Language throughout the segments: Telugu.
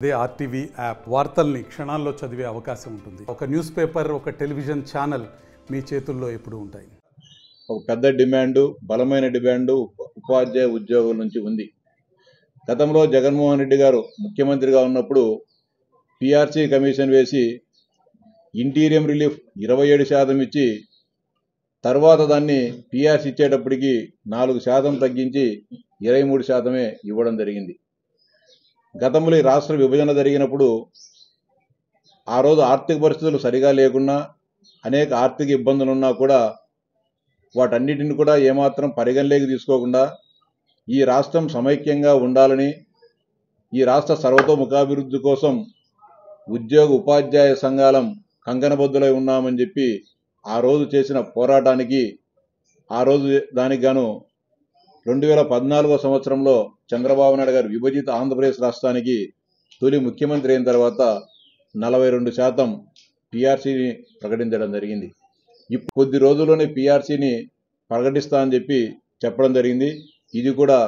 అదే ఆర్టీవీ యాప్ వార్తల్ని క్షణాల్లో చదివే అవకాశం ఉంటుంది. ఒక న్యూస్ పేపర్, ఒక టెలివిజన్ ఛానల్ మీ చేతుల్లో ఎప్పుడూ ఉంటాయి. ఒక పెద్ద డిమాండు, బలమైన డిమాండు ఉపాధ్యాయ ఉద్యోగుల నుంచి ఉంది. గతంలో జగన్మోహన్ రెడ్డి గారు ముఖ్యమంత్రిగా ఉన్నప్పుడు పిఆర్సీ కమిషన్ వేసి ఇంటీరియం రిలీఫ్ 27% ఇచ్చి తర్వాత దాన్ని పిఆర్సీ ఇచ్చేటప్పటికి 4% తగ్గించి 23% ఇవ్వడం జరిగింది. గతంలో ఈ రాష్ట్ర విభజన జరిగినప్పుడు ఆ రోజు ఆర్థిక పరిస్థితులు సరిగా లేకున్నా, అనేక ఆర్థిక ఇబ్బందులున్నా కూడా వాటన్నిటిని కూడా ఏమాత్రం పరిగణలోకి తీసుకోకుండా ఈ రాష్ట్రం సమైక్యంగా ఉండాలని, ఈ రాష్ట్ర సర్వతోముఖాభివృద్ధి కోసం ఉద్యోగ ఉపాధ్యాయ సంఘాలం కంకణబద్దులై ఉన్నామని చెప్పి ఆ రోజు చేసిన పోరాటానికి, ఆ రోజు దానికి గాను 2014 సంవత్సరంలో చంద్రబాబు నాయుడు గారు విభజిత ఆంధ్రప్రదేశ్ రాష్ట్రానికి తొలి ముఖ్యమంత్రి అయిన తర్వాత 42% పిఆర్సీని ప్రకటించడం జరిగింది. ఇప్పుడు కొద్ది రోజుల్లోనే పిఆర్సీని ప్రకటిస్తా అని చెప్పి చెప్పడం జరిగింది. ఇది కూడా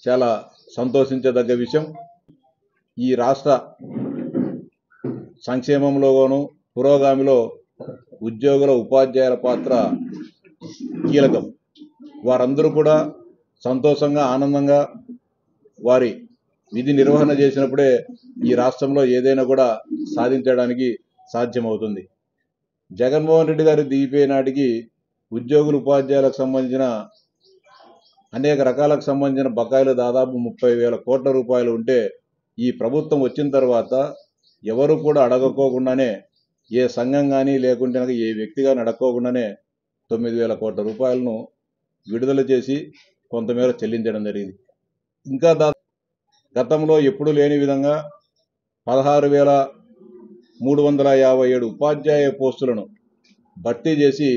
చాలా సంతోషించదగ్గ విషయం. ఈ రాష్ట్ర సంక్షేమంలోనూ పురోగామిలో ఉద్యోగుల ఉపాధ్యాయుల పాత్ర కీలకం. వారందరూ కూడా సంతోషంగా, ఆనందంగా వారి విధి నిర్వహణ చేసినప్పుడే ఈ రాష్ట్రంలో ఏదైనా కూడా సాధించడానికి సాధ్యమవుతుంది. జగన్మోహన్ రెడ్డి గారు దిగిపోయే నాటికి ఉద్యోగులు ఉపాధ్యాయులకు సంబంధించిన అనేక రకాలకు సంబంధించిన బకాయిలు దాదాపు 30,000 కోట్ల రూపాయలు ఉంటే, ఈ ప్రభుత్వం వచ్చిన తర్వాత ఎవరు కూడా అడగకోకుండానే, ఏ సంఘం కానీ లేకుంటే ఏ వ్యక్తి కానీ అడగకోకుండానే 9,000 కోట్ల రూపాయలను విడుదల చేసి కొంతమేర చెల్లించడం జరిగింది. ఇంకా గతంలో ఎప్పుడూ లేని విధంగా 16,357 ఉపాధ్యాయ పోస్టులను భర్తీ చేసి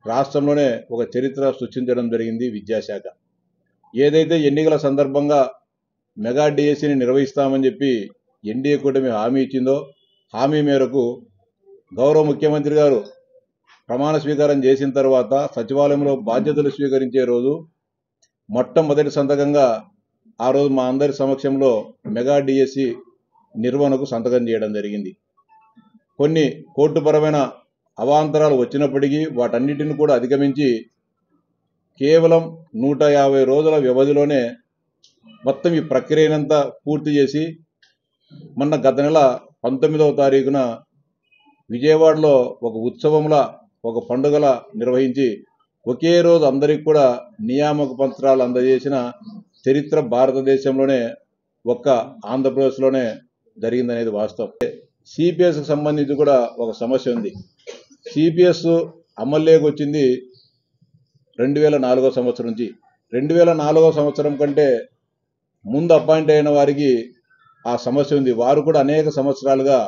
రాష్ట్రంలోనే ఒక చరిత్ర సృష్టించడం జరిగింది విద్యాశాఖ. ఏదైతే ఎన్నికల సందర్భంగా మెగా డిఎస్సిని నిర్వహిస్తామని చెప్పి ఎన్డీఏ కూటమి హామీ ఇచ్చిందో, హామీ మేరకు గౌరవ ముఖ్యమంత్రి గారు ప్రమాణ స్వీకారం చేసిన తర్వాత సచివాలయంలో బాధ్యతలు స్వీకరించే రోజు మొట్టమొదటి సంతకంగా ఆ రోజు మా అందరి సమక్షంలో మెగా డిఎస్సి నిర్వహణకు సంతకం చేయడం జరిగింది. కొన్ని కోర్టుపరమైన అవాంతరాలు వచ్చినప్పటికీ వాటన్నిటిని కూడా అధిగమించి కేవలం 150 రోజుల వ్యవధిలోనే మొత్తం ఈ ప్రక్రియనంతా పూర్తి చేసి మొన్న గత నెల 19వ తారీఖున విజయవాడలో ఒక ఉత్సవంలా, ఒక పండుగలా నిర్వహించి ఒకే రోజు అందరికి కూడా నియామక పత్రాలు అందజేసిన చరిత్ర భారతదేశంలోనే ఒక్క ఆంధ్రప్రదేశ్లోనే జరిగిందనేది వాస్తవం. సిపిఎస్కి సంబంధించి కూడా ఒక సమస్య ఉంది. సిపిఎస్ అమల్లోకి వచ్చింది 2004 సంవత్సరం నుంచి. 2004 సంవత్సరం కంటే ముందు అపాయింట్ అయిన వారికి ఆ సమస్య ఉంది. వారు కూడా అనేక సంవత్సరాలుగా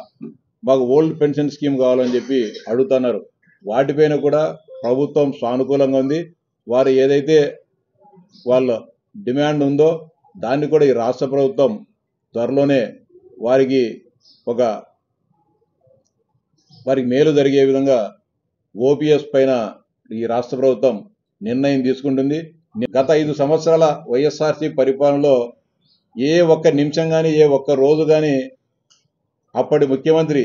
మాకు ఓల్డ్ పెన్షన్ స్కీమ్ కావాలని చెప్పి అడుగుతున్నారు. వాటిపైన కూడా ప్రభుత్వం సానుకూలంగా ఉంది. వారు ఏదైతే వాళ్ళ డిమాండ్ ఉందో దాన్ని కూడా ఈ రాష్ట్ర ప్రభుత్వం త్వరలోనే వారికి మేలు జరిగే విధంగా ఓపీఎస్ పైన ఈ రాష్ట్ర ప్రభుత్వం నిర్ణయం తీసుకుంటుంది. గత 5 సంవత్సరాల వైఎస్ఆర్సీ పరిపాలనలో ఏ ఒక్క నిమిషం కానీ, ఏ ఒక్క రోజు కానీ అప్పటి ముఖ్యమంత్రి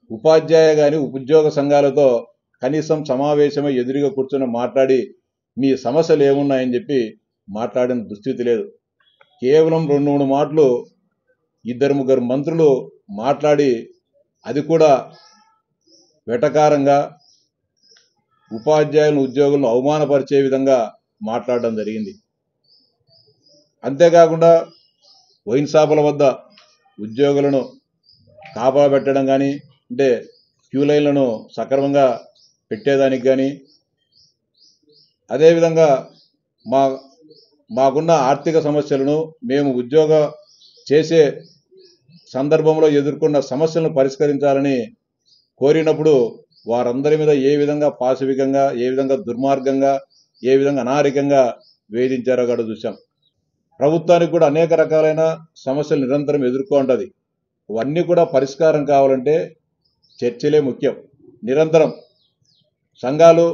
ఉపాధ్యాయ కానీ ఉద్యోగ సంఘాలతో కనీసం సమావేశమై ఎదురుగా కూర్చొని మాట్లాడి మీ సమస్యలు ఏమున్నాయని చెప్పి మాట్లాడిన దుస్థితి లేదు. కేవలం 2-3 మాటలు 2-3 మంత్రులు మాట్లాడి, అది కూడా వెటకారంగా ఉపాధ్యాయులను, ఉద్యోగులను అవమానపరిచే విధంగా మాట్లాడడం జరిగింది. అంతేకాకుండా వైన్ షాపుల వద్ద ఉద్యోగులను కాపాడబెట్టడం కానీ, అంటే క్యూ లైన్లను సక్రమంగా పెట్టేదానికి కానీ, అదేవిధంగా మాకున్న ఆర్థిక సమస్యలను మేము ఉద్యోగ చేసే సందర్భంలో ఎదుర్కొన్న సమస్యలను పరిష్కరించాలని కోరినప్పుడు వారందరి మీద ఏ విధంగా పాశవికంగా, ఏ విధంగా దుర్మార్గంగా, ఏ విధంగా అనాగరికంగా వేధించారో కూడా చూసాం. ప్రభుత్వానికి కూడా అనేక రకాలైన సమస్యలు నిరంతరం ఎదుర్కొంటుంది. అవన్నీ కూడా పరిష్కారం కావాలంటే చర్చలే ముఖ్యం. నిరంతరం సంఘాలు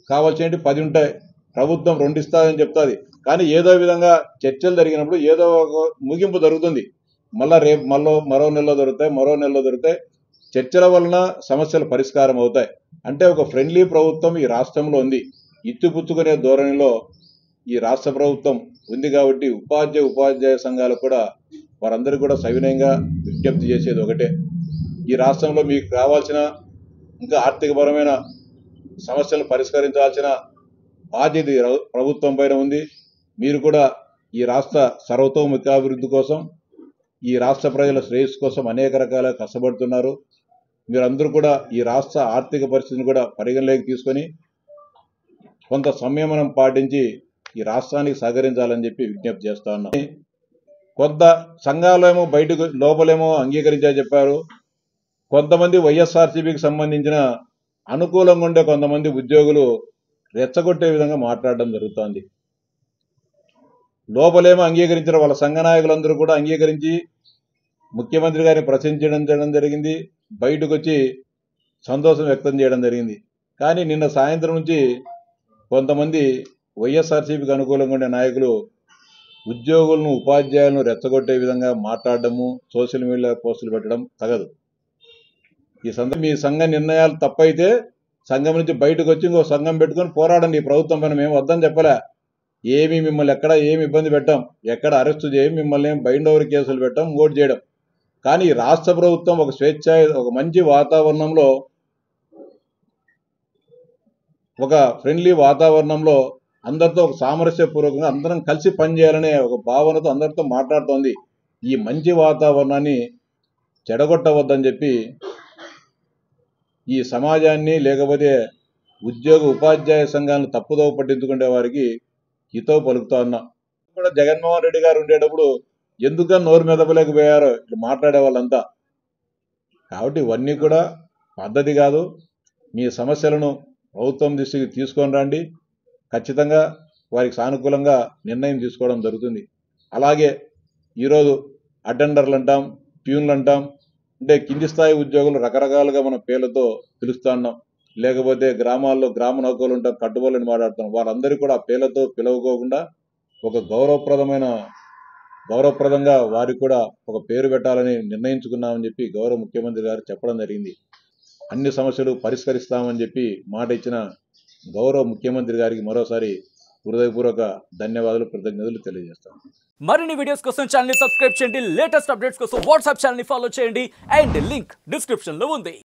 కావాల్సినవి 10 ఉంటాయి, ప్రభుత్వం 2 ఇస్తుందని చెప్తుంది. కానీ ఏదో విధంగా చర్చలు జరిగినప్పుడు ఏదో ఒక ముగింపు జరుగుతుంది. మళ్ళీ రేపు మరో నెలలో దొరుకుతాయి. చర్చల వలన సమస్యలు పరిష్కారం అవుతాయి. అంటే ఒక ఫ్రెండ్లీ ప్రభుత్వం ఈ రాష్ట్రంలో ఉంది. ఇచ్చిపుచ్చుకునే ధోరణిలో ఈ రాష్ట్ర ప్రభుత్వం ఉంది కాబట్టి ఉపాధ్యాయ సంఘాలు కూడా వారందరూ కూడా సవినయంగా విజ్ఞప్తి చేసేది ఒకటే, ఈ రాష్ట్రంలో మీకు కావాల్సిన ఇంకా ఆర్థికపరమైన సమస్యలు పరిష్కరించాల్సిన బాధ్యత ప్రభుత్వం పైన ఉంది. మీరు కూడా ఈ రాష్ట్ర సర్వతోముఖాభివృద్ధి కోసం, ఈ రాష్ట్ర ప్రజల శ్రేయస్సు కోసం అనేక రకాల కష్టపడుతున్నారు. మీరందరూ కూడా ఈ రాష్ట్ర ఆర్థిక పరిస్థితిని కూడా పరిగణలోకి తీసుకొని కొంత సంయమనం పాటించి ఈ రాష్ట్రానికి సహకరించాలని చెప్పి విజ్ఞప్తి చేస్తా ఉన్నాం. కొంత సంఘాలేమో లోపలేమో అంగీకరించా చెప్పారు. కొంతమంది వైఎస్ఆర్సీపీకి సంబంధించిన అనుకూలంగా ఉండే కొంతమంది ఉద్యోగులు రెచ్చగొట్టే విధంగా మాట్లాడడం జరుగుతోంది. లోపలేమో అంగీకరించిన వాళ్ళ సంఘ నాయకులందరూ కూడా అంగీకరించి ముఖ్యమంత్రి గారిని ప్రశంసించడం జరిగింది, బయటకు వచ్చి సంతోషం వ్యక్తం చేయడం జరిగింది. కానీ నిన్న సాయంత్రం నుంచి కొంతమంది వైఎస్ఆర్సీపీకి అనుకూలంగా ఉండే నాయకులు ఉద్యోగులను ఉపాధ్యాయులను రెచ్చగొట్టే విధంగా మాట్లాడడము, సోషల్ మీడియా పోస్టులు పెట్టడం తగదు. మీ సంఘ నిర్ణయాలు తప్పైతే సంఘం నుంచి బయటకు వచ్చి ఇంకో సంఘం పెట్టుకొని పోరాడండి. ఈ ప్రభుత్వం పైన మేము వద్దని చెప్పలే, మిమ్మల్ని ఎక్కడ ఏమి ఇబ్బంది పెట్టాం, ఎక్కడ అరెస్టు చేయం, మిమ్మల్ని బైండ్ ఓవర్ కేసులు పెట్టాం, ఓటు చేయడం. కానీ రాష్ట్ర ప్రభుత్వం ఒక మంచి వాతావరణంలో, ఒక ఫ్రెండ్లీ వాతావరణంలో అందరితో ఒక సామరస్యపూర్వకంగా అందరం కలిసి పనిచేయాలనే ఒక భావనతో అందరితో మాట్లాడుతోంది. ఈ మంచి వాతావరణాన్ని చెడగొట్టవద్దని చెప్పి ఈ సమాజాన్ని, లేకపోతే ఉపాధ్యాయ సంఘాలను తప్పుదోవ పట్టించుకునే వారికి హితవు పలుకుతా ఉన్నా. కూడా జగన్మోహన్ రెడ్డి గారు ఉండేటప్పుడు ఎందుకని నోరు మెదపలేకపోయారో ఇట్లా మాట్లాడే వాళ్ళంతా. కాబట్టి ఇవన్నీ కూడా పద్ధతి కాదు. మీ సమస్యలను ప్రభుత్వం దృష్టికి తీసుకొని రండి, ఖచ్చితంగా వారికి సానుకూలంగా నిర్ణయం తీసుకోవడం జరుగుతుంది. అలాగే ఈరోజు అటెండర్లు అంటాం, ప్యూన్లు అంటాం, అంటే కింది స్థాయి ఉద్యోగులు రకరకాలుగా మన పేర్లతో పిలుస్తూ ఉన్నాం. లేకపోతే గ్రామాల్లో గ్రామ నౌకలు ఉంటాం, కట్టుబడులను మాట్లాడుతున్నాం. వారందరికీ కూడా ఆ పేర్లతో పిలవకోకుండా ఒక గౌరవప్రదంగా వారికి కూడా ఒక పేరు పెట్టాలని నిర్ణయించుకున్నామని చెప్పి గౌరవ ముఖ్యమంత్రి గారు చెప్పడం జరిగింది. అన్ని సమస్యలు పరిష్కరిస్తామని చెప్పి మాట ఇచ్చిన గౌరవ ముఖ్యమంత్రి గారికి మరోసారి హృదయపూర్వక ధన్యవాదాలు, కృతజ్ఞతలు తెలియజేస్తాను. మరిన్ని వీడియోస్ కోసం ఛానల్ ని సబ్స్క్రైబ్ చేయండి, లేటెస్ట్ అప్డేట్స్ కోసం వాట్సాప్ ఛానల్ ని ఫాలో చేయండి అండ్ లింక్ డిస్క్రిప్షన్ లో ఉంది.